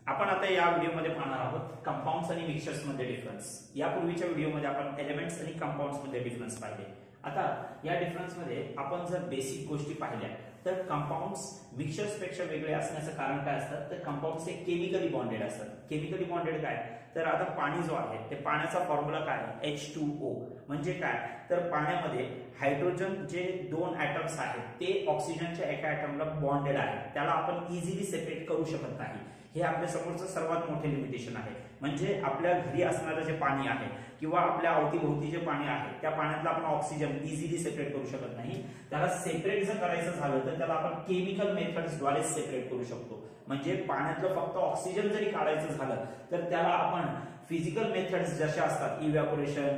आपण आता या व्हिडिओमध्ये पाहणार आहोत कंपाऊंड्स आणि मिक्सचर्स मध्ये डिफरन्स। यापूर्वीच्या व्हिडिओमध्ये आपण एलिमेंट्स आणि कंपाऊंड्स मध्ये डिफरन्स पाहिले। आता या डिफरन्स मध्ये आपण जर बेसिक गोष्टी पाहिल्या तर कंपाऊंड्स मिक्सचर्स पेक्षा वेगळे असण्याचं कारण काय असतं तर कंपाऊंड्स हे केमिकली बॉन्डेड असतात। केमिकली बॉन्डेड काय तर आता पाणी जो आहे ते पाण्याचा फॉर्म्युला काय H2O म्हणजे काय तर पाण्यामध्ये हायड्रोजन जे दोन ॲटम्स आहेत ते ऑक्सिजनच्या एका ॲटमला बॉन्डेड आहेत, त्याला आपण इझिली सेपरेट करू शकत नाही। हे आपल्या समोरचं सर्वात मोठे लिमिटेशन आहे। म्हणजे आपल्या घरी असणारं जे पाणी आहे किंवा आपल्या अवतीभोवती जे पाणी आहे त्या पाण्यातला आपण ऑक्सिजन इझिली सेपरेट करू शकत नाही। त्याला सेपरेट जर करायचं झालं तर त्याला आपण केमिकल मेथड्सद्वारे सेपरेट करू शकतो। म्हणजे पाण्यातलं फक्त ऑक्सिजन जरी काढायचं झालं तर त्याला आपण फिजिकल मेथड्स जशा असतात इव्हॅपोरेशन,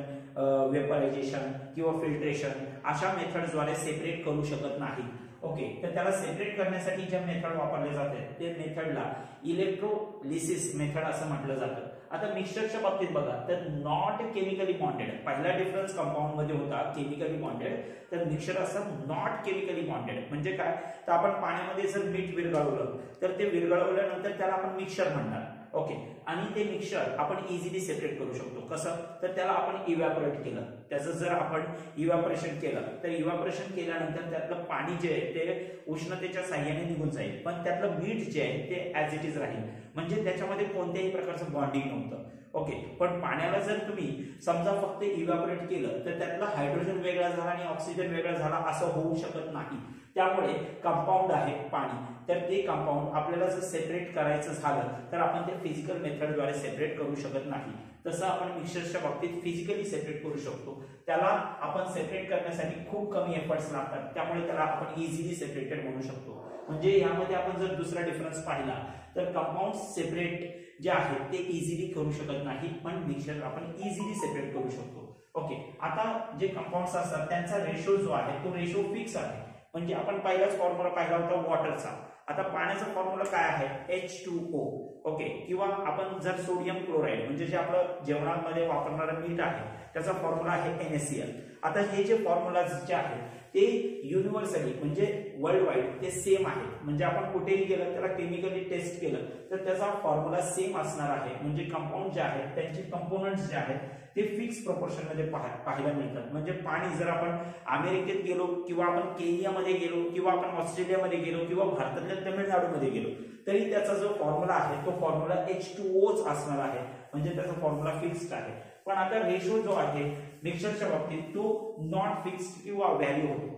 वेपरायझेशन किंवा फिल्ट्रेशन अशा मेथड्सद्वारे सेपरेट करू शकत नाही। ओके, तर त्याला सेपरेट करण्यासाठी ज्या मेथड वापरले जाते ते मेथडला इलेक्ट्रोलिसिस मेथड असं म्हटलं जातं। आता मिक्सचरच्या बाबतीत बघा तर नॉट केमिकली बॉन्डेड, पहिला डिफरन्स कंपाऊंड मध्ये होता केमिकली बॉन्डेड, तर मिक्सचर असं नॉट केमिकली बॉन्डेड म्हणजे काय तर आपण पाण्यामध्ये जर मीठ विरघळवलं तर ते विरघळवल्यानंतर त्याला आपण मिक्सचर म्हणणार। ओके, आणि ते मिक्सचर आपण इझिली सेपरेट करू शकतो। कसं तर त्याला आपण इव्हॅपोरेट केलं, त्याचं जर आपण इव्हॅपोरेशन केलं तर इव्हॅपोरेशन केल्यानंतर त्यातलं पाणी जे आहे ते उष्णतेच्या साह्याने निघून जाईल, पण त्यातलं मीठ जे आहे ते ऍज इट इज राहील, म्हणजे त्याच्यामध्ये कोणत्याही प्रकारचं बॉन्डिंग नव्हतं। ओके, पण पाण्याला जर तुम्ही समजा फक्त इव्हॅपोरेट केलं तर त्यातला हायड्रोजन वेगळा झाला आणि ऑक्सिजन वेगळा झाला असं होऊ शकत नाही। त्यामुळे कंपाऊंड आहे पाणी, तर ते कंपाऊंड आपल्याला जर सेपरेट करायचं झालं तर आपण ते फिजिकल मेथडद्वारे सेपरेट करू शकत नाही। तसं आपण मिक्सचरच्या बाबतीत फिजिकली सेपरेट करू शकतो। त्याला आपण सेपरेट करण्यासाठी खूप कमी एफर्ट्स लागतात, त्यामुळे त्याला आपण इझिली सेपरेटेड म्हणू शकतो। म्हणजे यामध्ये आपण जर दुसरा डिफरन्स पाहिला तर कंपाऊंड सेपरेट जे आहेत ते इझिली करू शकत नाही, पण मिक्सचर आपण इझिली सेपरेट करू शकतो। ओके, आता जे कंपाऊंड्स असतात त्यांचा रेशो जो आहे तो रेशो फिक्स आहे। म्हणजे आपण पहिलाच फॉर्म्युला पाहिला होता वॉटरचा, आता पाण्याचा फॉर्म्युला काय आहे H2O। ओके, किंवा आपण जर सोडियम क्लोराईड म्हणजे जे आपलं जेवणामध्ये वापरणारं मीठ आहे त्याचा फॉर्म्युला आहे NaCl। आता हे जे फॉर्म्युलाज जे आहेत ते युनिव्हर्सली म्हणजे वर्ल्ड वाईड ते सेम आहे। म्हणजे आपण कुठेही गेलं त्याला केमिकली टेस्ट केलं तर त्याचा फॉर्म्युला सेम असणार आहे। म्हणजे कंपाऊंड जे आहेत त्यांचे कंपोनंट्स जे आहेत ते फिक्स प्रोपोर्शन मध्ये पाहायला मिळतात। म्हणजे पाणी जर आपण अमेरिकेत गेलो किंवा आपण केनियामध्ये गेलो किंवा आपण ऑस्ट्रेलियामध्ये गेलो किंवा भारतातल्या तमिळनाडूमध्ये गेलो तरी त्याचा जो फॉर्म्युला आहे तो फॉर्म्युला H2Oच असणार आहे, म्हणजे त्याचा फॉर्म्युला फिक्स्ड आहे। पण आता रेशो जो आहे मिक्सचरच्या बाबतीत तो नॉट फिक्स्ड किंवा व्हॅल्यू होतो।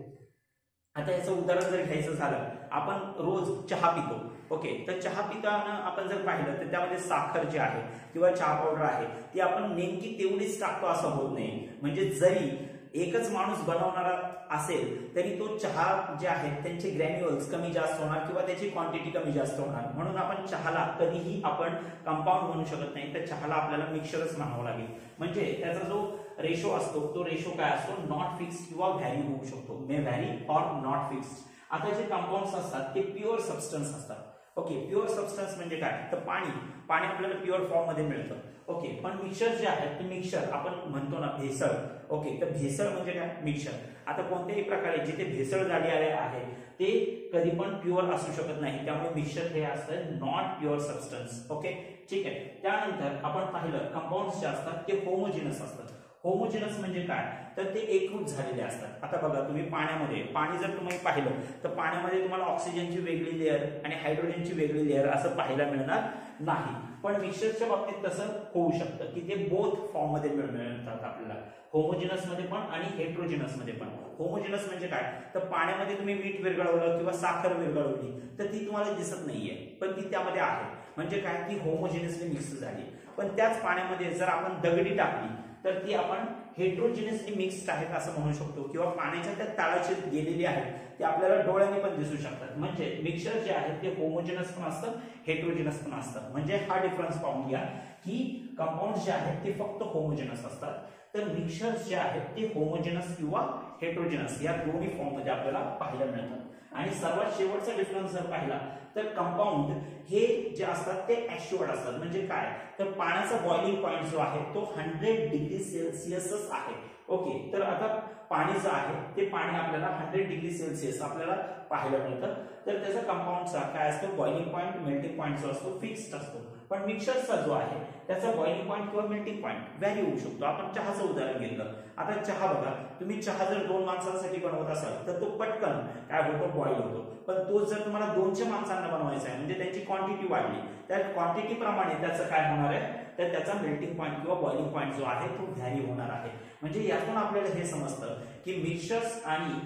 आता याचं उदाहरण जर घ्यायचं झालं, आपण रोज चहा पितो। ओके, तर चहा पिताना आपण जर पाहिलं तर त्यामध्ये साखर जी आहे किंवा चहा पावडर आहे ती आपण नेमकी तेवढीच टाकतो असं होत नाही। म्हणजे जरी एकच माणूस बनवणारा असेल तरी तो चहा जे आहे त्यांचे ग्रॅन्युअल्स कमी जास्त होणार किंवा त्याची क्वांटिटी कमी जास्त होणार, म्हणून आपण चहाला कधीही आपण कंपाऊंड म्हणू शकत नाही, तर चहाला आपल्याला मिक्सचरच म्हणावं लागेल। म्हणजे त्याचा जो रेशो असतो तो रेशो काय असतो नॉट फिक्स किंवा व्हॅरी होऊ शकतो, मे व्हॅरी ऑर नॉट फिक्स। आता जे कंपाऊंड्स असतात ते प्युअर सबस्टन्स असतात। ओके, प्युअर सबस्टन्स म्हणजे काय तर पाणी आपल्याला प्युअर फॉर्म मध्ये मिळतं। ओके, पण मिक्सचर जे आहे ते मिक्सचर आपण म्हणतो ना भेसळ। ओके, तर भेसळ म्हणजे काय मिक्सचर। आता कोणत्याही प्रकारे जिथे भेसळ झालेले आहे ते कधी पण प्युअर असू शकत नाही, त्यामुळे मिक्सचर हे असतं नॉट प्युअर सबस्टन्स। ओके, ठीक आहे। त्यानंतर आपण पाहिलं कंपाऊंड्स जे असतात ते होमोजिनस असतात। होमोजिनस म्हणजे काय तर ते एकरूप झालेले असतात। आता बघा तुम्ही पाणी जर तुम्ही पाहिलं तर पाण्यामध्ये तुम्हाला ऑक्सिजनची वेगळी लेअर आणि हायड्रोजनची वेगळी लेअर असं पाहायला मिळणार नाही, पण मिक्सचरच्या बाबतीत तसं होऊ शकतं की ते बोथ फॉर्म मध्ये मिळतात आपल्याला, होमोजिनस मध्ये पण आणि हेट्रोजिनस मध्ये पण। होमोजिनस म्हणजे काय तर पाण्यामध्ये तुम्ही मीठ विरघळवलं किंवा साखर विरघळवली तर ती तुम्हाला दिसत नाहीये, पण ती त्यामध्ये आहे, म्हणजे काय ती होमोजिनसली मिक्स झाली। पण त्याच पाण्यामध्ये जर आपण दगडी टाकली तर ती आपण हेट्रोजिनसली मिक्स्ड आहेत असं म्हणू शकतो, किंवा पाण्याच्या त्या तळाशी गेलेली आहेत ते आपल्याला डोळ्याने पण दिसू शकतात। म्हणजे मिक्सचर जे आहे ते होमोजिनस पण असतं हेट्रोजिनस पण असतं। म्हणजे हा डिफरन्स पाहून घ्या की कंपाऊंड जे आहेत ते फक्त होमोजिनस असतात, तर मिक्सचर्स जे आहेत ते होमोजिनस किंवा हेट्रोजिनस या दोन्ही फॉर्म मध्ये आपल्याला पाहायला मिळतात। आणि सर्वात शेवटचा डिफरन्स जर पाहिला तर कंपाऊंड हे जे असतात ते ऍश्युअर्ड असतात. म्हणजे काय, तर पाण्याचा बॉइलिंग पॉइंट जो आहे तो 100 डिग्री सेल्सिअसच आहे. ओके, तर आता पाणी जे आहे ते पाणी आपल्याला 100 डिग्री सेल्सिअस आपल्याला पाहायला मिळतं. तर त्याचा कंपाऊंडचा काय असतो, बॉइलिंग पॉइंट मेल्टिंग पॉइंट जो असतो फिक्स्ड असतो. पण मिक्सरचा जो आहे त्याचा बॉइलिंग पॉइंट किंवा मेल्टिंग पॉइंट व्हॅरी होऊ शकतो. आपण चहाचं उदाहरण घेतलं. आता चहा बघा, तुम्ही चहा जर 2 माणसांसाठी बनवत असाल तर तो पटकन काय होतो, बॉईल होतो. पण तो जर तुम्हाला 200 माणसांना बनवायचा आहे म्हणजे त्याची क्वांटिटी वाढली, त्या क्वांटिटी प्रमाणे त्याचं काय होणार आहे, तर त्याचा मेल्टिंग पॉइंट किंवा बॉइलिंग पॉइंट जो आहे तो व्हॅरी होणार आहे. म्हणजे यातून आपल्याला हे समजतं की मिक्सचर्स आणि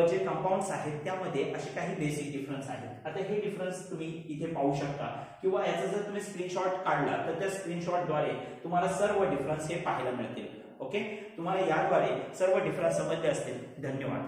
जे कंपाऊंड्स आहेत त्यामध्ये असे काही बेसिक डिफरन्स आहेत. आता हे डिफरन्स तुम्ही इथे पाहू शकता किंवा याचा जर तुम्ही स्क्रीनशॉट काढला तर त्या स्क्रीनशॉटद्वारे तुम्हाला सर्व डिफरन्स हे पाहायला मिळतील. ओके, तुम्हाला याद्वारे सर्व डिफरन्स समजले असतील. धन्यवाद.